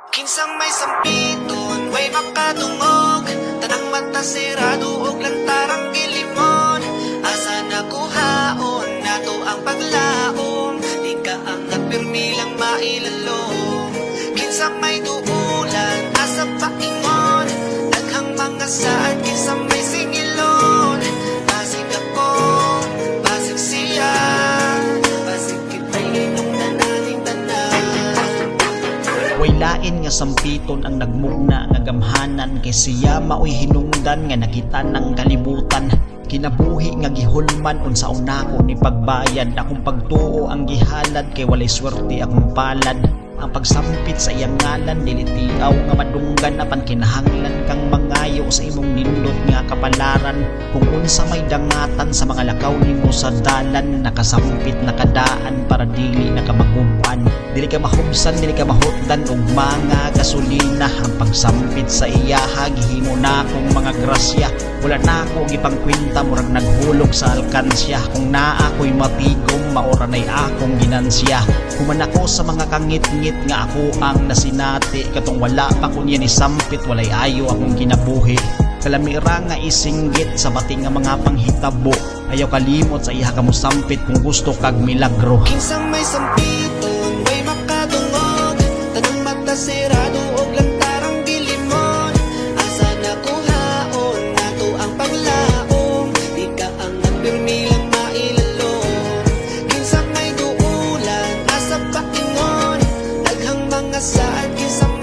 Kinsang may sampiton, way makadungog, tanang mata sirado og lantarang gilimon. Asa nakuhaon nato ang paglaom, di ka ang nagpirmi lang mailalom. Kinsang may duulan, asa paingon, daghang mga saan, kinsang may singilon. Basig ako, basig siya, basig kita'y inong nananing tanan. Way lain nga sampiton ang nagmugna nga gamhanan, kay siya maoy hinungdan nga nakita ng kalibutan. Kinabuhi nga gihulman unsaon nako ni pagbayad, akong pagtuo ang gihalad, kay walay swerte akong palad. Ang pagsampit sa iyang ngalan, dilitiaw nga madunggan, apan kinahanglan kang mangayo sa imong nindot nga kapalaran. Kung unsa may dangatan sa mga lakaw nimo sa dalan, nakasampit nakadaan para dili nakamaguban. Dili ka mahubsan, dili ka mahutdan og mga gasolina. Ang pagsampit sa iyaha gihimo na akong mga grasya. Wala na ako gipangkwenta, murag naghulog sa alkansya. Kung naa ako'y matigom, maora na'y akong ginansya. Human ako sa mga kangit-ngit nga ako ang nasinati, katong wala pa kunya ni sampit, walay ayo akong ginabuhi. Kalamira nga isinggit sa bating nga mga panghitabo, ayaw kalimot sa iha kamo sampit kung gusto kag milagro. Kinsang may sampiton, way makadungog, tanang mata sirado og lantarang gilimon. Asa nakuhaon nato ang paglaom, di ka ang nagpirmi lang mailalom. Kinsang may duulan, asa paingon, daghang mga saan, kinsang